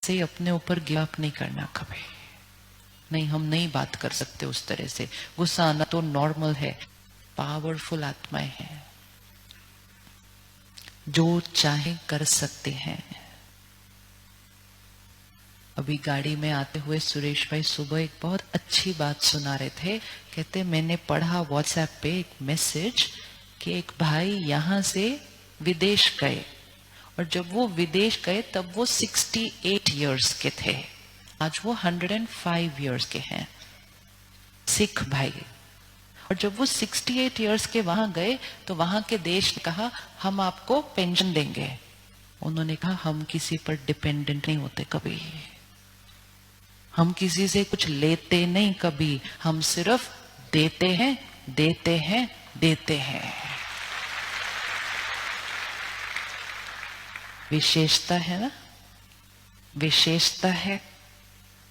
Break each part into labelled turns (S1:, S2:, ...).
S1: से अपने ऊपर गिव अप नहीं करना कभी नहीं। हम नहीं बात कर सकते उस तरह से। गुस्सा आना तो नॉर्मल है। पावरफुल आत्माएं हैं, जो चाहे कर सकते हैं। अभी गाड़ी में आते हुए सुरेश भाई सुबह एक बहुत अच्छी बात सुना रहे थे। कहते मैंने पढ़ा व्हाट्सएप पे एक मैसेज कि एक भाई यहां से विदेश गए, और जब वो विदेश गए तब वो 68 इयर्स के थे। आज वो 105 इयर्स के हैं, सिख भाई। और जब वो 68 इयर्स के वहां गए तो वहां के देश ने कहा हम आपको पेंशन देंगे। उन्होंने कहा हम किसी पर डिपेंडेंट नहीं होते कभी, हम किसी से कुछ लेते नहीं कभी, हम सिर्फ देते हैं, देते हैं, देते हैं। विशेषता है ना, विशेषता है।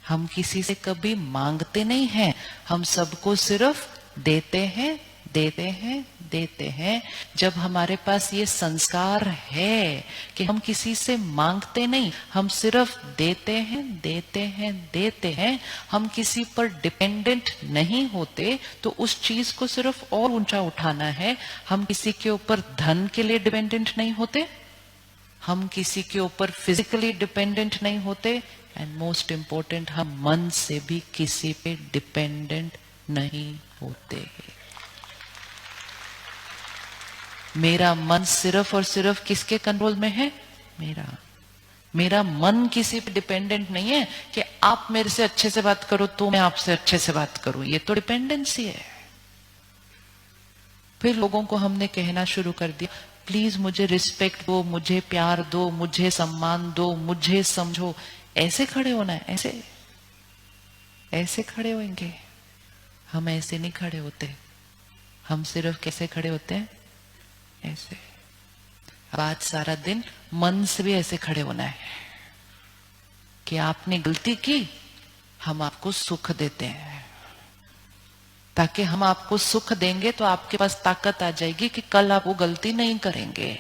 S1: हम किसी से कभी मांगते नहीं हैं, हम सबको सिर्फ देते हैं, देते हैं, देते हैं। जब हमारे पास ये संस्कार है कि हम किसी से मांगते नहीं, हम सिर्फ देते हैं, देते हैं, देते हैं, हम किसी पर डिपेंडेंट नहीं होते, तो उस चीज को सिर्फ और ऊंचा उठाना है। हम किसी के ऊपर धन के लिए डिपेंडेंट नहीं होते, हम किसी के ऊपर फिजिकली डिपेंडेंट नहीं होते, एंड मोस्ट इंपॉर्टेंट हम मन से भी किसी पे डिपेंडेंट नहीं होते। मेरा मन सिर्फ और सिर्फ किसके कंट्रोल में है? मेरा मन किसी पे डिपेंडेंट नहीं है कि आप मेरे से अच्छे से बात करो तो मैं आपसे अच्छे से बात करूं। ये तो डिपेंडेंसी है। फिर लोगों को हमने कहना शुरू कर दिया प्लीज मुझे रिस्पेक्ट दो, मुझे प्यार दो, मुझे सम्मान दो, मुझे समझो। ऐसे खड़े होना है, ऐसे ऐसे खड़े होंगे? हम ऐसे नहीं खड़े होते। हम सिर्फ कैसे खड़े होते हैं? ऐसे। अब आज सारा दिन मन से भी ऐसे खड़े होना है कि आपने गलती की, हम आपको सुख देते हैं, ताकि हम आपको सुख देंगे तो आपके पास ताकत आ जाएगी कि कल आप वो गलती नहीं करेंगे।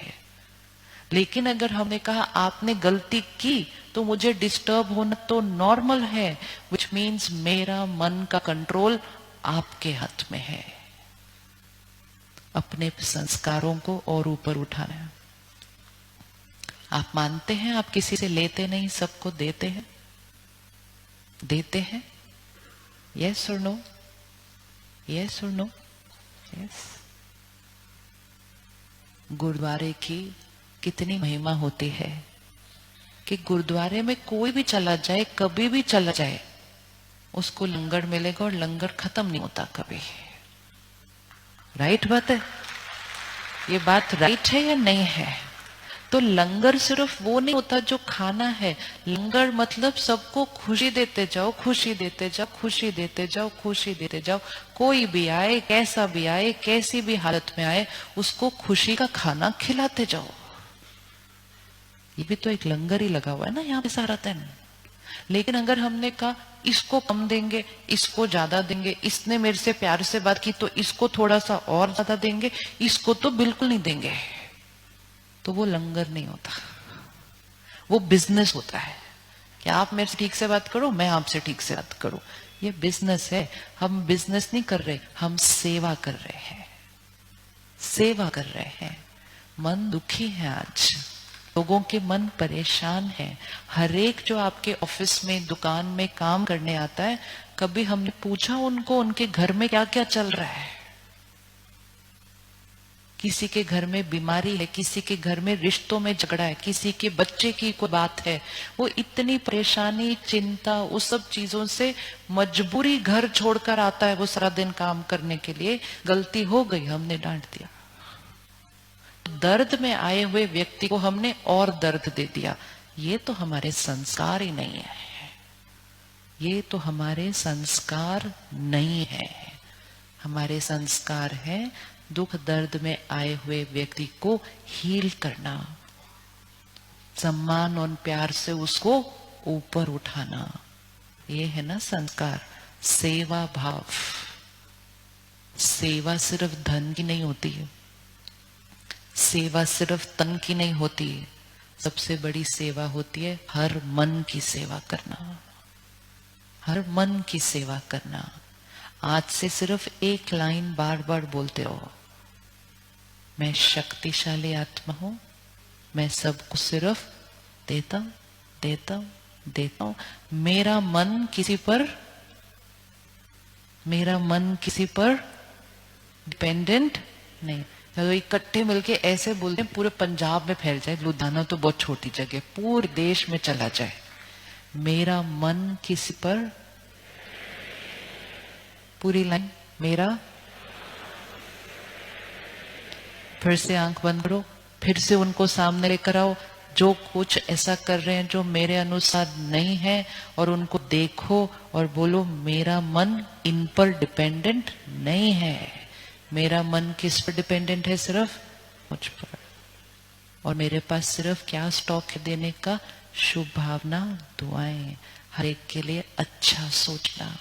S1: लेकिन अगर हमने कहा आपने गलती की तो मुझे डिस्टर्ब होना तो नॉर्मल है, विच मीन्स मेरा मन का कंट्रोल आपके हाथ में है। अपने संस्कारों को और ऊपर उठाना है। आप मानते हैं आप किसी से लेते नहीं, सबको देते हैं? देते हैं? यस और नो? यस और नो? यस। गुरुद्वारे की कितनी महिमा होती है कि गुरुद्वारे में कोई भी चला जाए, कभी भी चला जाए, उसको लंगर मिलेगा और लंगर खत्म नहीं होता कभी। राइट बात है? ये बात राइट है या नहीं है? तो लंगर सिर्फ वो नहीं होता जो खाना है। लंगर मतलब सबको खुशी देते जाओ, खुशी देते जाओ, खुशी देते जाओ, खुशी देते जाओ। कोई भी आए, कैसा भी आए, कैसी भी हालत में आए, उसको खुशी का खाना खिलाते जाओ। ये भी तो एक लंगर ही लगा हुआ है ना यहाँ पे सारा दिन। लेकिन अगर हमने कहा इसको कम देंगे, इसको ज्यादा देंगे, इसने मेरे से प्यार से बात की तो इसको थोड़ा सा और ज्यादा देंगे, इसको तो बिल्कुल नहीं देंगे, तो वो लंगर नहीं होता, वो बिजनेस होता है कि आप मेरे से ठीक से बात करो, मैं आपसे ठीक से बात करूं। ये बिजनेस है। हम बिजनेस नहीं कर रहे, हम सेवा कर रहे हैं, सेवा कर रहे हैं। मन दुखी है आज, लोगों के मन परेशान हैं। हर एक जो आपके ऑफिस में, दुकान में काम करने आता है, कभी हमने पूछा उनको उनके घर में क्या क्या चल रहा है? किसी के घर में बीमारी है, किसी के घर में रिश्तों में झगड़ा है, किसी के बच्चे की कोई बात है, वो इतनी परेशानी, चिंता, उस सब चीजों से मजबूरी घर छोड़कर आता है वो सारा दिन काम करने के लिए। गलती हो गई, हमने डांट दिया। दर्द में आए हुए व्यक्ति को हमने और दर्द दे दिया। ये तो हमारे संस्कार ही नहीं है, ये तो हमारे संस्कार नहीं है। हमारे संस्कार है दुख दर्द में आए हुए व्यक्ति को हील करना, सम्मान और प्यार से उसको ऊपर उठाना। ये है ना संस्कार, सेवा भाव। सेवा सिर्फ धन की नहीं होती है, सेवा सिर्फ तन की नहीं होती है, सबसे बड़ी सेवा होती है हर मन की सेवा करना, हर मन की सेवा करना। आज से सिर्फ एक लाइन बार बार बोलते रहो, मैं शक्तिशाली आत्मा हूं, मैं सबको सिर्फ देता हूं, देता हूं, देता हूं। मेरा मन किसी पर डिपेंडेंट नहीं। तो इकट्ठे मिलके ऐसे बोलते हैं पूरे पंजाब में फैल जाए, लुधियाना तो बहुत छोटी जगह, पूरे देश में चला जाए, मेरा मन किसी पर, पूरी लाइन, मेरा, फिर से आंख बंद करो, फिर से उनको सामने लेकर आओ जो कुछ ऐसा कर रहे हैं जो मेरे अनुसार नहीं है, और उनको देखो और बोलो मेरा मन इन पर डिपेंडेंट नहीं है। मेरा मन किस पर डिपेंडेंट है? सिर्फ मुझ पर। और मेरे पास सिर्फ क्या स्टॉक है देने का? शुभ भावना, दुआएं, हर एक के लिए अच्छा सोचना।